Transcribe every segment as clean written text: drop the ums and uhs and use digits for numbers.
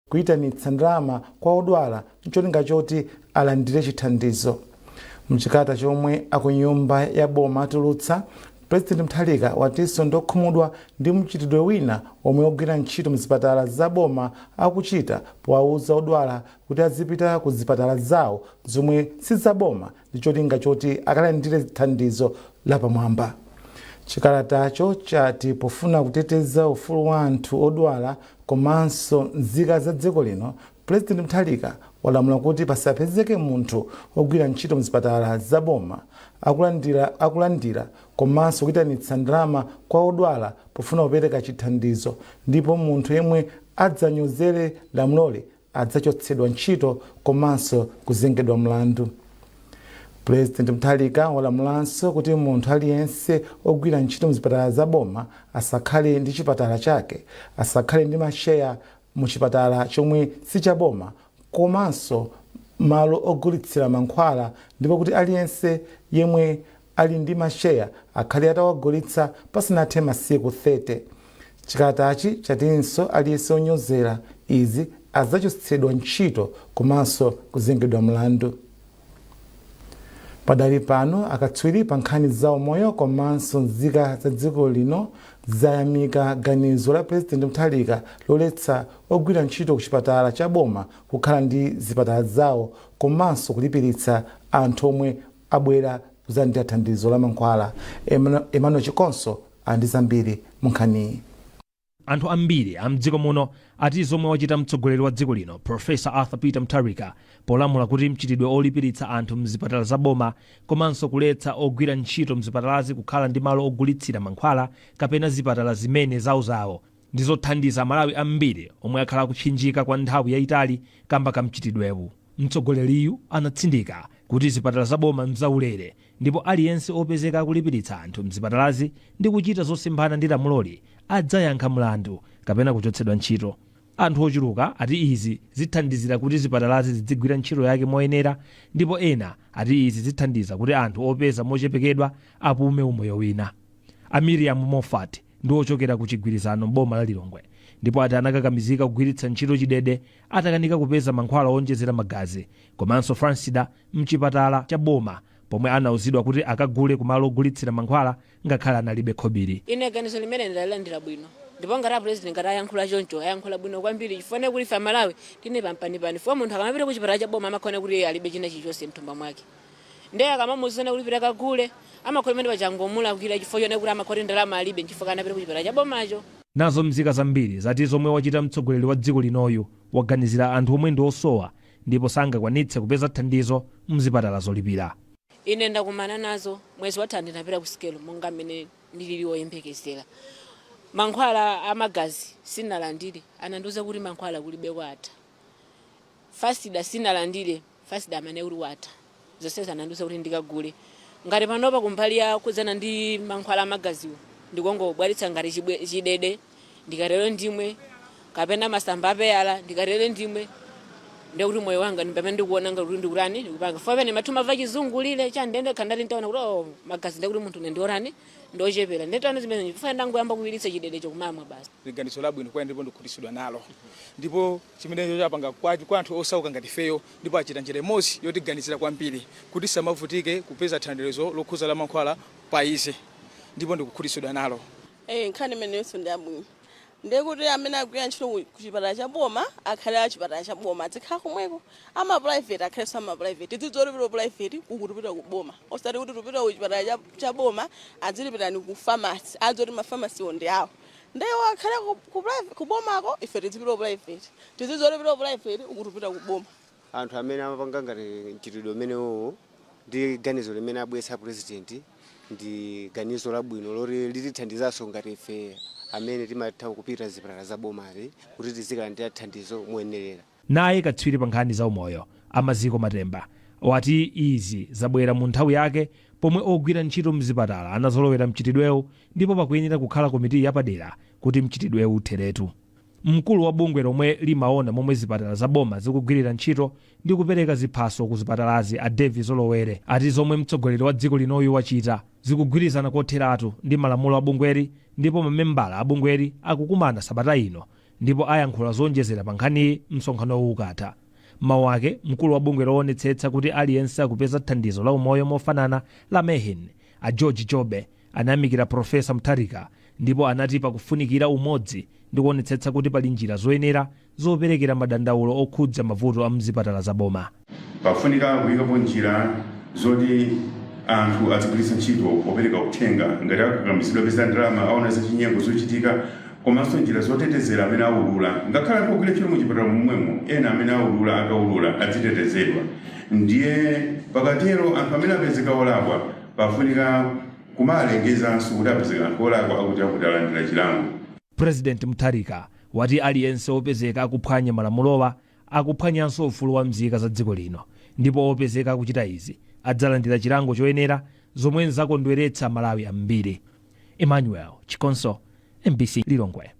kuyitanitsa ndalama kwa odwala ncholinga choti alandire chithandizo. Mchikata chomwe akunyumba ya boma atulutsa, President Mutharika watinso ndokhumudwa ndi mchitidwe wina omwe ogwira ntchito mzipatala za boma akuchita powauza odwala kuti azipita ku zipatala zawo zomwe sizaboma ndi cholinga choti akalandire thandizo lapamwamba. Chikalatacho chati pofuna kuteteza ufulu wa anthu odwala komanso nzika za dziko lino, President Mutharika walamula kuti pasapezeke munthu ogwira ntchito mzipatala za boma akulandira komanso kuyitanitsa ndalama kwa odwala pofuna kupereka chithandizo, ndipo munthu yemwe adzanyozere lamuloli adzachotsedwa ntchito komanso kuzengedwa mlandu. President Mutharika walamulanso kuti munthu aliyense ogwira ntchito mzipatala za boma asakhale ndi chipatala chake, asakhale ndi masheya mu chipatala chomwe sichaboma komanso malo ogulitsira mankhwala, ndipo kuti aliyense yemwe ali ndi masheya akhale atawagulitsa pasanathe masiku 30. Chikalatachi chatinso aliyense onyozera izi adzachotsedwa ntchito komanso kuzengedwa mlandu. Padali pano akatswiri pa nkhani za umoyo komanso nzika za dziko lino zayamika ganizo la President Mutharika loletsa ogwira ntchito ku chipatala cha boma kukhala ndi zipatala zawo komanso kulipiritsa anthu omwe abwera kulandira thandizo la mankhwala. Emmanuel Chikonso ndi zambiri mu nkhani. Anthu ambiri amdziko muno ati zomwe wachita mtsogoleri wa dziko lino Professor Arthur Peter Mutharika polamula kuti mchitidwe olipiritsa anthu mzipatala za boma komanso kuletsa ogwira ntchito mzipatalazi kukhala ndi malo ogulitsira mankhwala kapena zipatala zimene zawo ndizothandiza Malawi ambiri omwe akhala kutchinjika kwa nthawi yayitali kamba ka mchitidwewu. Mtsogoleriyu anatsindika kuti zipatala za boma nzaulere ndipo aliyense opezeka kulipiritsa anthu mzipatalazi ndi kuchita zosemphana ndi lamuloli adzayankha mlandu kapena kuchotsedwa ntchito. Anthu ochuluka ati izi zithandizira kuti zipatalazi zidzigwira ntchito yake moyenera, ndipo ena ati izi zithandiza kuti anthu opeza mochepekedwa apume umoyo wina. Miriam Moffat ndi ochokera ku chigwirizano boma la Lilongwe, ndipo ati anakakamizika kugwiritsa ntchito chidede atakanika kupeza mankhwala onjezera magazi komanso Francida mchipatala cha boma pomwe anauzidwa kuti akagule kumalo ogulitsira mankhwala ngakhale analibe khobiri. Ine ganizo limene ndalandira bwino, ndipo ngati president ngati ayankhula choncho ayankhula bwino kwambiri chifukwa kuti fa Malawi tine pampani fo munthu akamapita ku chipatala cha boma amakhona kuti alibe china chilichonse mthumba mwake, ndiye akamamuzana kulipira kagule amakhona imene pachangomula kugwira chifukwa chone kuti amakhona ndalama alibe chifukwa anapita ku chipatala cha bomacho. Nazo mzika zambiri zati zomwe wachita mtsogoleri wa dziko linoyu waganizira anthu omwe ndi osowa ndipo sangakwanitse kupeza thandizo mzipatala zolipira. Ine ndakumana nazo mwezi watha ndinapita ku sikelo monga mmene ndilili woyembekezera. Mankhwala amagazi sinalandire, anandiuza kuti mankhwala kulibe kwatha. Fasida sinalandire, fasida amene uli watha. Zonse anandiuza kuti ndikagule. Ngati panopa kumbali ya kuzana ndi mankhwala amagaziwo ndikungobwaritsa ngati chidede ndikalero ndimwe kapena masamba apeyala ndikalero ndimwe, ndikuti moyo wanga ndipamene ndikuona ngati kuti ndikurani ndikupanga fo pene mathuma va chizungulire cha ndende khandati ntaona kuti magazi ndikuti munthu ndiorani ndochepera ndetaona zimene ndifuna ndangoyamba kuyiritsa chidede chokumamwa basi. Liganizo labwino kwa ndipo ndikhutisudwa nalo, ndipo chimenecho chapanga kwa anthu osauka ngati feyo, ndipo achita njira imodzi yotiganizira kwambiri kuti samavutike kupeza thandizo lokhuza la mankhwala pa ize, ndipo ndikukhutisudwa nalo. Nkhani imene yonse ndi abwino, ndekuti amene agwira ntchito ku chipatala cha boma akhale a chipatala cha boma azikhala komweko, ama private akhale sama private tidzolipira private ukutipita ku boma, osati kuti tupita ku chipatala cha boma adzilipirani ku pharmacy adzoti ma pharmacy onde awo, ndewo akhale ku bomako ife tidzipita private tidzolipira private ukutipita ku boma. Anthu amene amapanga ngati mchitidwe umenewo ndi ganizo limene abweretsa president ndi ganizo labwino loti litithandizanso ngati ife amene timatha kupita zipatala za bomali kuti tizikalandira thandizo moyenerera. Naye katswiri pa nkhani za umoyo Amaziko Matemba wati izi zabwera mu nthawi yake pomwe ogwira ntchito mzipatala anazolowera mchitidwewu, ndipo pakuyenera kukhala komiti yapadera kuti mchitidwewu utheretu. Mkulu wa bungwe lomwe limaona momwe zipatala za boma zikugwirira ntchito ndi kupereka ziphaso ku zipatalazi a Davis Olowere ati zomwe mtsogoleri wa dziko linoyu wachita zikugwirizana kotheratu ndi malamulo a bungweri, ndipo mamembala a bungweri akukumana sabata ino ndipo ayankhula zonjezera pa nkhani msonkhano ukatha. Mawu ake mkulu wa bungwe loonetsetsa kuti aliyense akupeza thandizo la umoyo mofanana la Mehin a George Jobe anayamikira Profesa Mutharika ndipo anati pakufunikira umodzi ndi kuonetsetsa kuti pali njira zoyenera zoperekera madandaulo okhudza mavuto a mzipatala za boma. Pafunika kuyikapo njira zoti anthu azigwiritsa ntchito popereka uthenga ngati akakamizidwa pesa ndalama aonesa chinyengo zochitika, komanso njira zotetezera amene aulula ngakhale akugwira ntchito muchipatala momwemo ena amene aulula akaulula azitetezedwa. Ndiye pakatero anthu amene apezeka olakwa pafunika kumalengezanso kuti apezeka anthu olakwa akuti alandira chilango. President Mutharika wati aliyense opezeka akuphwanya malamulowa akuphwanyanso ufulu wa mzika za dziko lino, ndipo opezeka akuchita izi adzalandira chilango choyenera, zomwe zakondweretsa Malawi ambiri. Emmanuel Chikonso, MBC Lilongwe.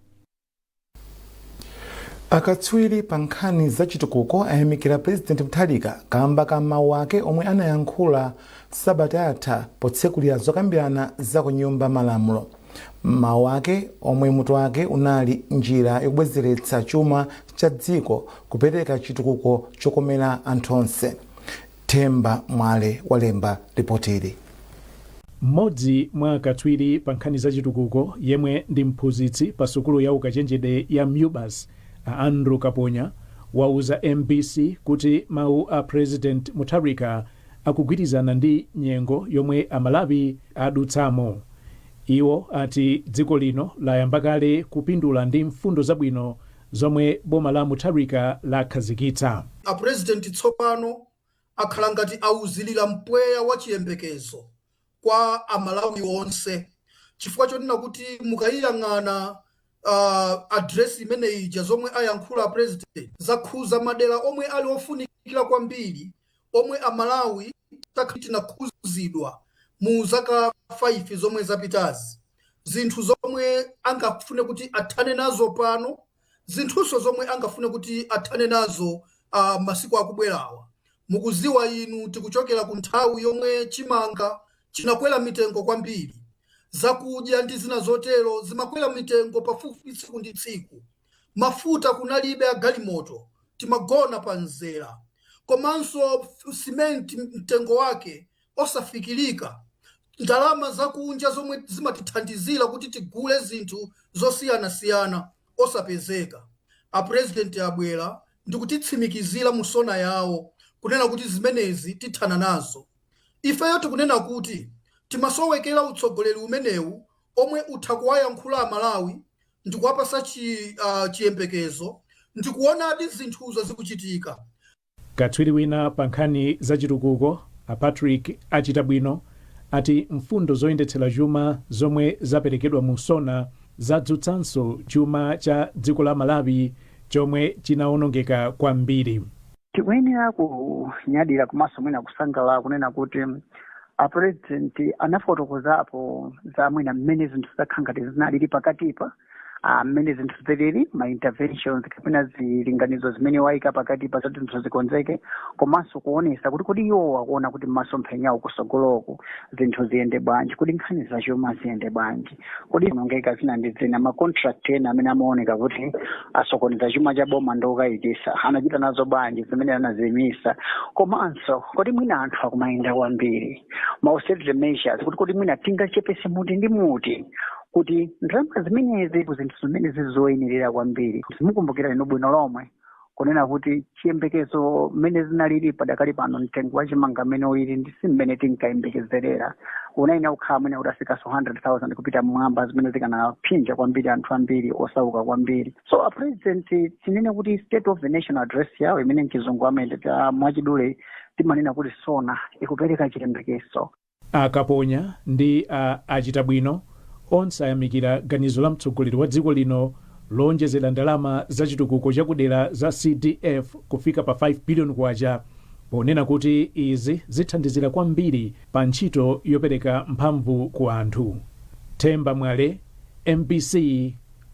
Akatswiri pa nkhani za chitukuko ayamikira President Mutharika kamba ka mawu ake omwe anayankhula sabata yatha potsekulira zokambirana za ku nyumba malamulo. Mawu ake omwe mutu wake unali njira yokubwezeretsa chuma cha dziko kupereka chitukuko chokomera anthu onse. Themba Mwale walemba ripotiri. Mmodzi mwa akatswiri pa nkhani za chitukuko yemwe ndi mphunzitsi pa sukulu ya ukachenjede ya Mubas Andrew Kaponya wauza MBC kuti mawu a President Mutharika akugwirizana ndi nyengo yomwe Amalawi adutsamo. Iwo ati dziko lino layamba kale kupindula ndi mfundo zabwino zomwe boma la Mutharika lakhazikitsa. A president tsopano akhala ngati auzilira mpweya wa chiyembekezo kwa Amalawi onse, chifukwa chonena kuti mukayiyang'ana address imene ija zomwe ayankhula president zakhuza madera omwe ali ofunikira kwambiri omwe Amalawi tinakhuzidwa mu zaka 5 zomwe zapitazi, zinthu zomwe angafune kuti athane nazo pano, zinthuso zomwe angafune kuti athane nazo masiku akubwerawa. Mukuziwa inu tikuchokera ku nthawi yomwe chimanga chinakwera mitengo kwambiri, zakudya ndi zina zotero zimakwera mitengo pafupi tsiku ndi tsiku, mafuta kunalibe a galimoto timagona pa nzera, komanso simenti mtengo wake osafikirika, ndalama zakunja zomwe zimatithandizira kuti tigule zinthu zosiyanasiyana osapezeka. A president abwera ndi kutitsimikizira musona yawo kunena kuti zimenezi tithana nazo. Ifeyo tikunena kuti timasowekera utsogoleri umenewu omwe uthakuwayankhula Amalawi ndikuwapasa chiyembekezo, ndikuonadi zinthuzo zikuchitika. Katswiri wina pa nkhani za chitukuko a Patrick achita bwino ati mfundo zoyendetsera chuma zomwe zaperekedwa mu Sona zadzutsanso chuma cha dziko la Malawi chomwe chinaonongeka kwambiri. Tikuyenera kunyadira komanso mwina kusangalala kunena kuti a president anafotokozapo za mwina mmene zinthu zakhala ngati zinalili pakatipa, mmene zinthu zilili ma interventions kapena zilinganizo zimene waika pakatipa zoti zinthu zikonzeke, komanso kuonesa kuti kodi iwo akuona kuti masomphenya awo kusogoloko zinthu ziyende bwanji, kuti nkhani za chuma ziyende bwanji, kodi nongeka zina ndi zina ma contract ena amene amaoneka kuti asokoneza chuma cha boma ndokayikisa anachita nazo bwanji zimene anazimisa, komanso kodi mwina anthu akumayenda kwambiri ma austerity measures kuti kodi mwina tingachepese muti ndi muti kuti ndalama zimenezi zinthu zimene zizoyenerera kwambiri. Mukumbukira ino bwino lomwe kunena kuti chiyembekezo mmene zinalili padakali pano mtengo wa chimanga mmene ulili ndi si mmene tinkayembekezerera, unaina kukhala mwina utafikaso 100,000 kupita mwamba zimene zikanaphinja kwambiri anthu ambiri osauka kwambiri. So a president tinene kuti state of the nation address yawo imene mchizungu amayendeta mwachidule timanena kuti Sona ikupereka chiyembekezo. Akaponya ndi achita bwino onse ayamikira ganizo la mtsogoleri wa dziko lino lonjezera ndalama za chitukuko chakudera za CDF kufika pa 5 billion kwacha, ponena kuti izi zithandizira kwambiri pa ntchito yopereka mphamvu ku anthu. Themba Mwale, MBC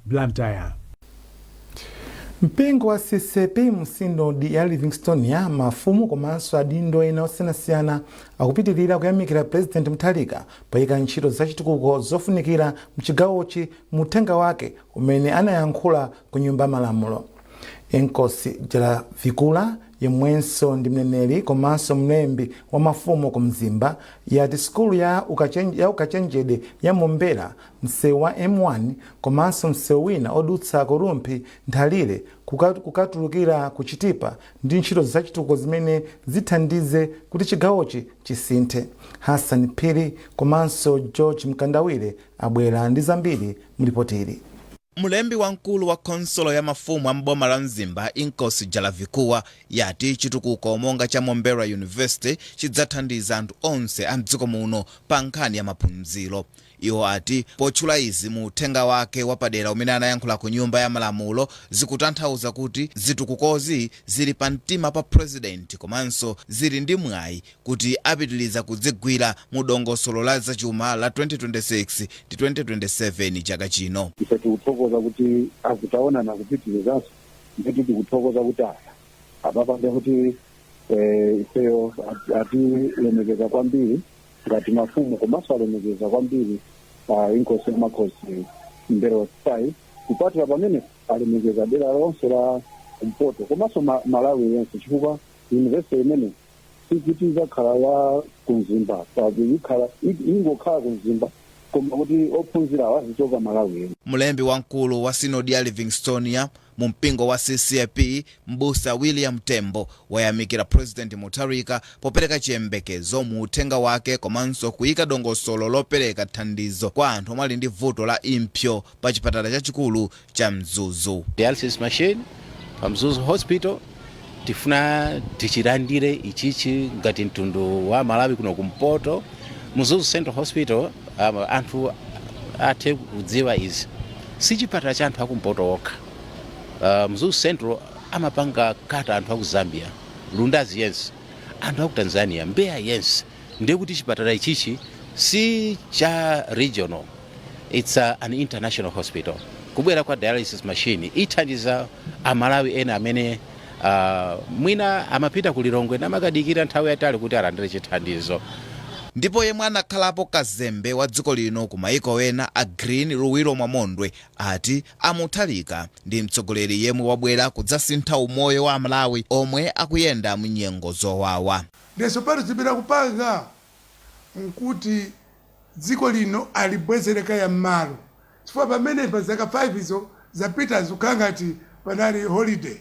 Blantyre. mpingo wa CCP msinodi ya Livingstone ya mafumu komanso adindo ena osiyanasiyana akupitirira kuyamikira President Mutharika poyika ntchito zachitukuko zofunikira mchigawochi muthenga wake umene anayankhula ku nyumba malamulo. Nkosi jala vikula yemwenso ndi mneneri komanso mlembi wa mafumu ku mzimba yati skulu ya ukachenjede ya Mombera msewu wa M1 komanso msewu wina odutsa Kurumpi Nthalire kukatulukira kuchitipa ndi ntchito zachitukuko zimene zithandize kuti chigawochi chisinthe. Hassan Phiri komanso George Mkandawire abwera ndi zambiri mlipotiri. Mulembi wankulu wa konsolo ya mafumu a mboma la mzimba Nkosi Jalavikuwa yati chitukuko monga cha Mombera University chidzathandiza anthu onse a mdziko muno pa nkhani ya maphunziro. Iwo ati potchula izi mu uthenga wake wapadera umene anayankhula ku nyumba ya malamulo zikutanthauza kuti zitukukozi zili pa mtima pa president komanso zili ndi mwayi kuti apitiliza kudzigwira mu dongosolo la zachuma la 2026 ndi 2027 chaka chino. Tikuthokoza kuti akutaona na kupitilizaso ndipo tikuthokoza kuti apapa kuti ifeyo ati lemekeza kwambiri ngati mafumu komanso alemekeza kwambiri Nkosi Makosi Mbero Sai kupatira pamene alemekeza dera lonse la Mpoto komanso Malawi yense chifukwa university imene sikitiza khala ya kumzimba sabi khala ingokhala kumzimba koma kuti ophunzira wazichoka Malawi. Mulembi wankulu wa sinodi ya Livingstone mu mpingo wa CCP Mbusa William Tembo wayamikira President Mutharika popereka chiyembekezo mu uthenga wake komanso kuyika dongosolo lopereka thandizo kwa anthu omwe ali ndi vuto la impsyo pa chipatala chachikulu cha Mzuzu. Dialysis machine pa Mzuzu Hospital tifuna tichilandire ichichi ngati mtundu wa Malawi kuno kumpoto. Mzuzu Central Hospital anthu athe kudziwa izi si chipatala cha anthu akumpoto okha. Mzuzu Central amapanga kata anthu aku Zambia, Lundazi yense, anthu aku Tanzania, Mbeya yense. Ndiye kuti chipatala ichichi si cha regional, it's an international hospital. Kubwera kwa dialysis machine ithandiza Amalawi ena amene mwina amapita kulilongwe na makadikira nthawi yatali kuti alandire chithandizo. Ndipo yemwe anakhalapo kazembe wa dziko lino ku mayiko ena a Green Luwiro Mwamondwe ati Mutharika ndi mtsogoleri yemwe wabwera kudzasintha umoyo wa Malawi omwe akuyenda mu nyengo zowawa. Ndeso pano zibira kupanga nkuti dziko lino alibwezereka ya mmalo chifukwa pamene pa zaka 5 izo zapita zukangati panali holiday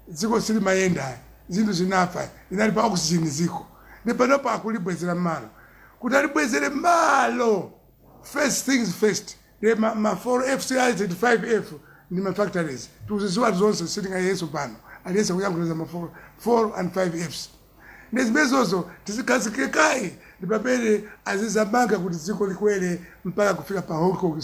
dziko sili mayenda zinthu zinafa inali pa oxygen ziko ndi panopa akulibwezera mmalo kuti alibwezere malo. First things first, ma 4 FCIs and 5F ni ma factories tuziziwa zonse silinga yeso pano aliyesa kuyanguliza ma 4 and 5Fs nezimezozo tizikazike kai ndipapele azizamanga kuti dziko likwele mpaka kufika pa huko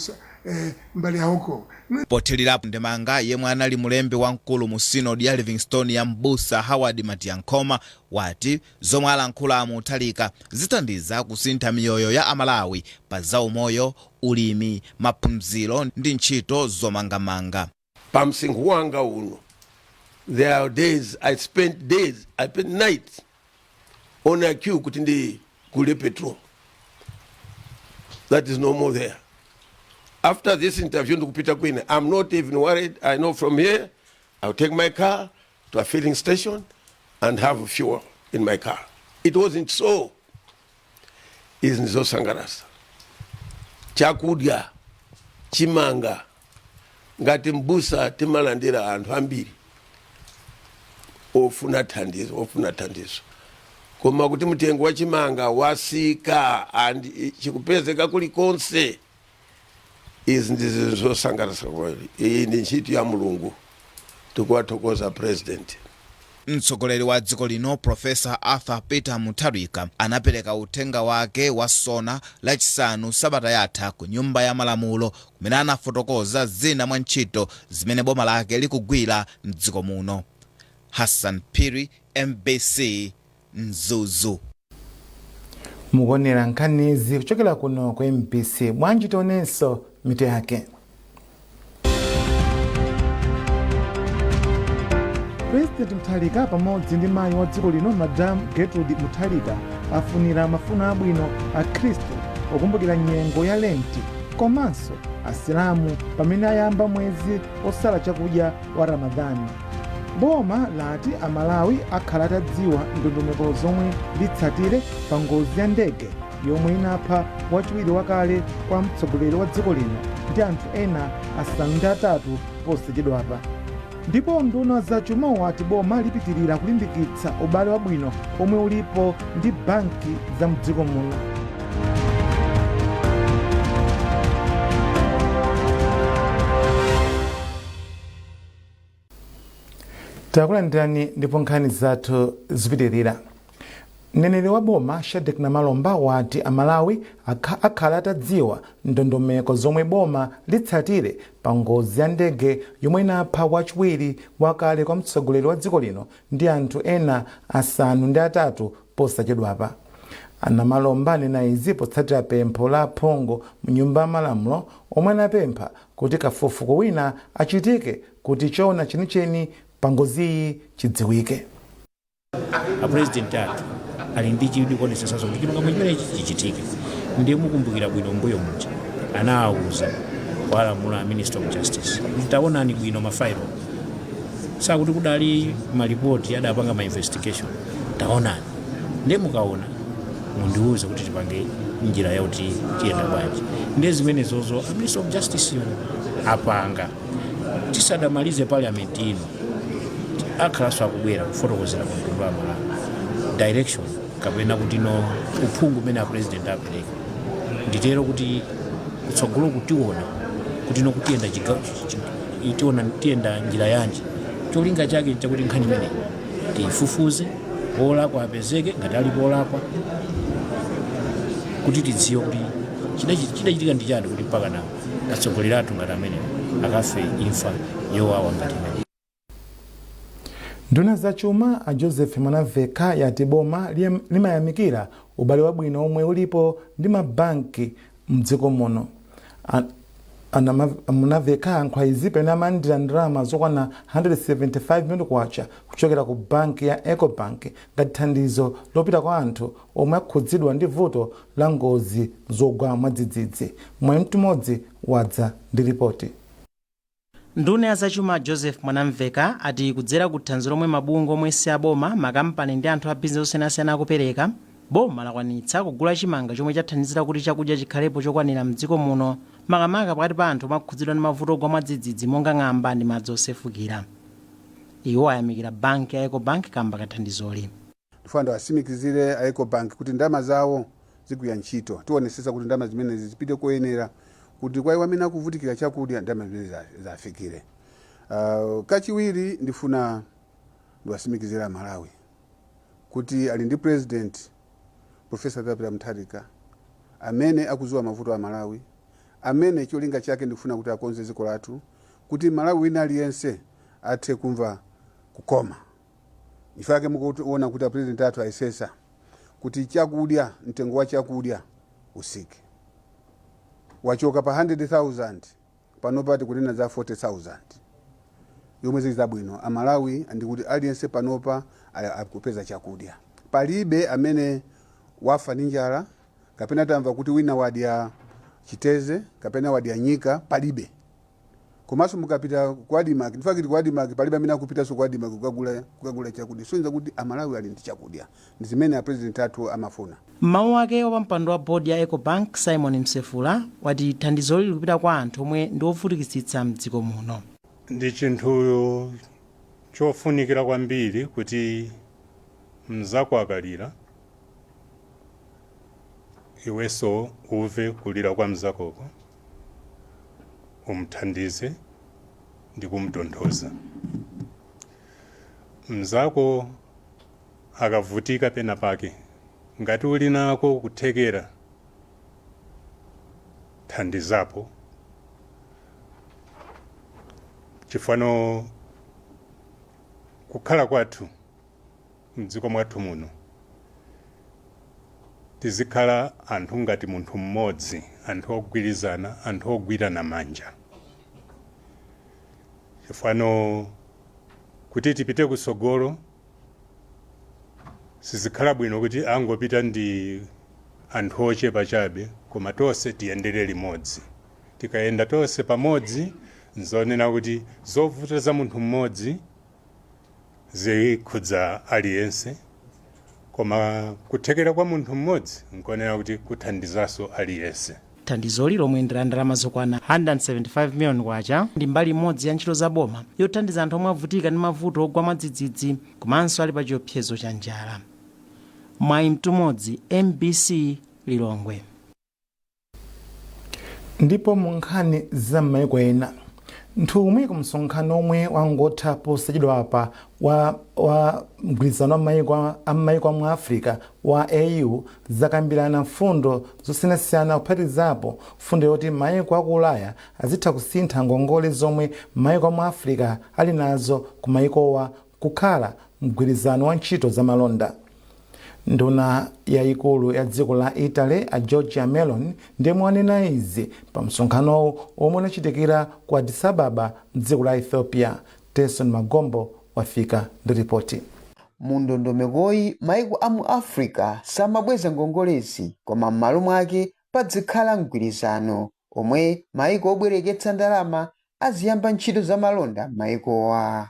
mbali ya huko. Pothirirapo ndemanga yemwe anali mulembi wankulu mu sinodi ya Livingstone ya Mbusa Howard Matiyankhoma wati zomwe alankhula Mutharika zithandiza kusintha miyoyo ya Amalawi pa zaumoyo, ulimi, maphunziro ndi ntchito zomangamanga. Pa msinkhu wanga uno there are days I spent nights on a queue kuti ndi kule petrol. That is no more there. After this interview, I'm not even worried. I know from here, I'll take my car to a filling station and have fuel in my car. It wasn't so. Isn't so sangarasa. Chakudya, chimanga, ngati Mbusa timalandira anthu ambiri. Ofuna thandizo. Koma kuti mtengo wa chimanga wasika and chikupezeka kulikonse. Izi ndizo zosangalatsa kweli. Iyi ndi ntchito ya Mulungu. Tikuwathokoza president. Mtsogoleri wa dziko lino Professor Arthur Peter Mutharika anapereka uthenga wake wa sona lachisanu sabata yatha ku nyumba ya malamulo kumene anafotokoza zina mwa ntchito zimene boma lake likugwira mdziko muno. Hassan Phiri, MBC, Mzuzu. Mukuonera nkhanizi kuchokera kuno ku MBC. Bwanji tionenso mito yake. President Mutharika pamodzi ndi mayi wa dziko lino Madam Gertrude Mutharika afunira mafuno abwino a Khristu okumbukira nyengo ya Lenti komanso Asilamu pamene ayamba mwezi osala chakudya wa Ramadhani. Boma lati Amalawi akhala atadziwa ndondomeko zomwe litsatire pa ngozi ya ndege yomwe inapha wachiwiri wakale kwa mtsogoleri wa dziko lino ndi anthu ena asanu ndi atatu posachedwapa. Ndipo nduna zachuma wati boma lipitirira kulimbikitsa ubale wabwino omwe ulipo ndi banki za mdziko muno. Takulandirani ndipo nkhani zathu zipitirira. Mneneri wa boma Shadrack Namalomba wati Amalawi akhala atadziwa ndondomeko zomwe boma litsatire pa ngozi ya ndege yomwe inapha wachiwiri wakale kwa mtsogoleri wa dziko lino ndi anthu ena asanu ndi atatu posachedwapa. Namalomba anena izi potsatira pempho la phongo mu nyumba ya malamulo omwe anapempha kuti kafukufuku wina achitike kuti choona chenicheni pa ngoziyi chidziwike. President athu ali ndi chidwi kuonetsa kuti chilungamo chimene chichitike. Ndiye mukumbukira bwino mbuyo muja anawuza walamula Minister of Justice taonani bwino mafailo sakuti kudali malipoti adapanga ma investigation taonani ndiye mukaona mundiuze kuti tipange njira yauti tiyenda bwanji. Ndiye zimene zozo Minister of Justice apanga tisadamalize parliament ino akhalanso akubwera kufotokozera ku mtundu wa Malawi direction kapena kuti no uphungu mene a president apereka nditero kuti kutsogolo kutiona kuti no kutiyenda itiona tiyenda njira yanji cholinga chake chakuti nkhani imene tifufuze olakwa apezeke ngati alipo olakwa kuti tidziwe kuti chidachitika ndi chani kuti mpaka nawo atsogoleri athu ngati amene akafe imfa yowawa ngati imene. Nduna zachuma a Joseph Mwanaveka yati boma limayamikira ubale wabwino omwe ulipo ndi mabanki mdziko muno. Mwanaveka ankhwa izi pamene alandira ndalama zokwana 175 million kwacha kuchokera ku banki ya Ecobank ngati thandizo lopita kwa anthu omwe akhudzidwa ndi vuto la ngozi zogwa mwadzidzidzi. Mwemtu modzi wadza ndi ripoti. Nduna ya zachuma Joseph Mwanamveka ati kudzera ku thandizo lomwe mabungwe omwe si aboma makampani ndi anthu a bizinesi osiyanasiyana akupereka boma lakwanitsa kugula chimanga chomwe chathandizira kuti chakudya chikhalepo chokwanira mdziko muno makamaka pakati pa anthu omwe akhudzidwa ndi mavuto ogwa mwadzidzidzi monga ng'amba ndi madzi osefukira. Iwo ayamikira banki ya Ecobank kamba kathandizoli. Tifuna asimikizire a Ecobank kuti ndalama zawo zigwira ntchito tionesesa kuti ndalama zimene zipite koyenera kuti kwa iwo amene akuvutikira chakudya ndalama zimene zafikire. Kachiwiri ndifuna ndiwasimikizira Malawi kuti ali ndi president Professor Arthur Mutharika amene akuzuwa mavuto a Malawi amene cholinga chake ndifuna kuti akonze dziko lathu kuti Malawi wina aliyense athe kumva kukoma. Ifake mukuona kuti president athu aisesa kuti chakudya mtengo wa chakudya usike wachoka pa 100,000 panopati kunena za 40,000 yomwe zili zabwino. Amalawi andikuti aliyense panopa akupeza chakudya. Palibe amene wafa ndi njala kapena tamva kuti wina wadya chiteze kapena wadya nyika palibe. Komanso mukapita ku Admark ndifakiti ku Admark palibe amene akupita so ku Admark kukagula chakudya. Sonza kuti Amalawi ali ndi chakudya. Ndi zimene a president athu amafuna. Mawu ake wapampando wa board ya Ecobank Simon Msefula wati thandizoli likupita kwa anthu omwe ndi ovutikitsitsa mdziko muno. Ndi chinthu chofunikira kwambiri kuti mzako akalira iweso uve kulira kwa mzakoko umthandize ndi kumtonthoza. Mzako akavutika pena pake ngati uli nako kuthekera thandizapo. Chifano kukhala kwathu mdziko mwathu muno tizikhala anthu ngati munthu mmodzi, anthu ogwirizana, anthu ogwirana manja. Chifano kuti tipite kusogolo sizikhala bwino kuti angopita ndi anthu ochepa chabe, koma tonse tiyendere limodzi. Tikayenda tonse pamodzi nzonena kuti zovuta za munthu mmodzi zikhudza aliyense, koma kuthekera kwa munthu mmodzi nkonena kuti kuthandizaso aliyense. thandizoli lomwe ndi ndalama zokwana 175 million kwacha ndi mbali imodzi ya ntchito za boma yothandiza anthu omwe avutika ndi mavuto ogwa mwadzidzidzi komanso ali pa chiopsezo cha njala. Mwayi Mtumodzi, MBC Lilongwe. Ndipo mu nkhani za m'mayiko ena nthumwi ku msonkhano omwe wangotha posachedwa apa wa mgwirizano wa m'mayiko mu Africa wa AU zakambirana mfundo zosiyanasiyana kuphatikizapo mfundo yoti mayiko aku Ulaya azitha kusintha ngongole zomwe mayiko mu Africa ali nazo ku mayikowa kukhala mgwirizano wa ntchito za malonda. Nduna yayikulu ya dziko la Italy a Giorgia Meloni ndiye wanena izi pa msonkhano omwe unachitikira ku Addis Ababa m'dziko la Ethiopia. Tyson Magombo wafika ndi ripoti. Mu ndondomekoyi mayiko amu Africa samabweza ngongolezi, koma m'malo mwake padzikhala mgwirizano omwe mayiko obwereketsa ndalama aziyamba ntchito za malonda m'mayikowa.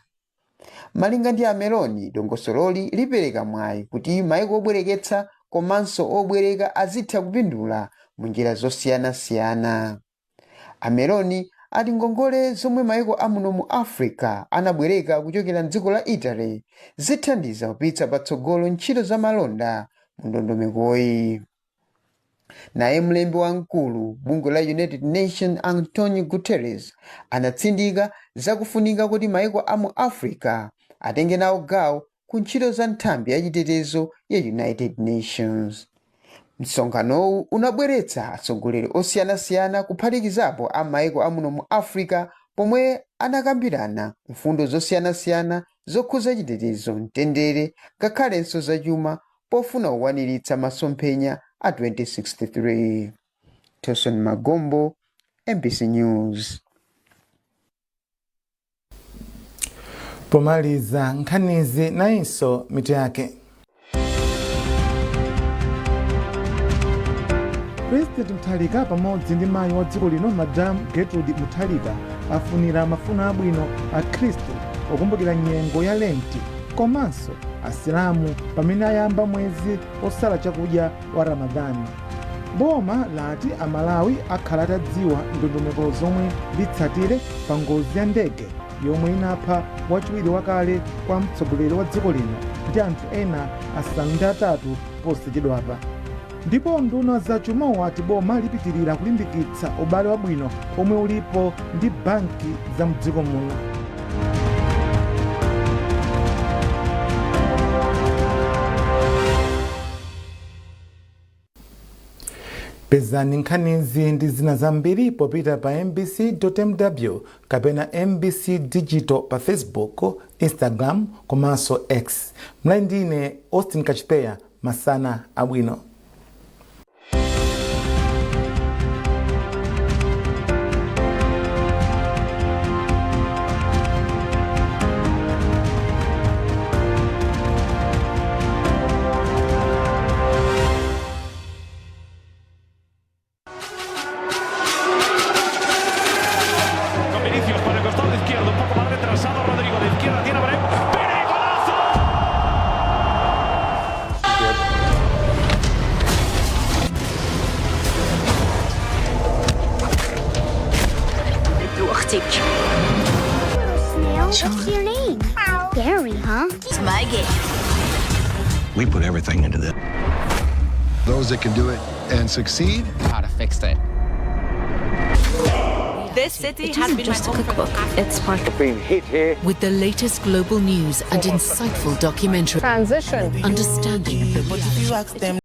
Malinga ndi a Meloni, dongosololi lipereka mwayi kuti mayiko obwereketsa komanso obwereka azitha kupindula mu njira zosiyanasiyana. A Meloni ati ngongole zomwe mayiko amuno mu Africa anabwereka kuchokera m'dziko la Italy zithandiza kupititsa patsogolo ntchito za malonda mu ndondomekoyi. Naye mlembi wamkulu bungwe la United Nations Antonio Guterres anatsindika zakufunika kuti mayiko amu Africa atenge nawo gawo ku ntchito za nthambi yachitetezo ya United Nations. Msonkhanowu unabweretsa atsogoleri osiyanasiyana kuphatikizapo a mayiko amuno mu Africa pomwe anakambirana mfundo zosiyanasiyana zokhuza chitetezo, mtendere ngakhalenso zachuma pofuna kukwaniritsa masomphenya a 2063. Tyson Magombo, MBC News. Pomaliza nkhanizi nainso mitu yake. President Mutharika pamodzi ndi mayi wa dziko lino Madam Gertrude Mutharika afunira mafuno abwino a Khristu okumbukira nyengo ya Lenti komanso Asilamu pamene ayamba mwezi osala chakudya wa Ramadhani. Boma lati a Malawi akhala atadziwa ndondomeko zomwe litsatire pa ngozi ya ndege yomwe inapha wachiwiri wakale kwa mtsogoleri wa dziko lino ndi anthu ena asanu ndi atatu posachedwapa. Ndipo nduna zachuma wati boma lipitirira kulimbikitsa ubale wabwino omwe ulipo ndi banki za mdziko muno. Pezani nkhanizi ndi zina zambiri popita pa mbc.mw kapena MBC Digital pa Facebook, Instagram komanso X. Mlali ndine Austin Kachipeya, Masana abwino. What's your name? Gary, huh? It's my game. We put everything into this. Those that can do it and succeed, how to fix it. This city has been just a cookbook. It's part of being hit here with the latest global news and insightful documentary. Transition. Understanding.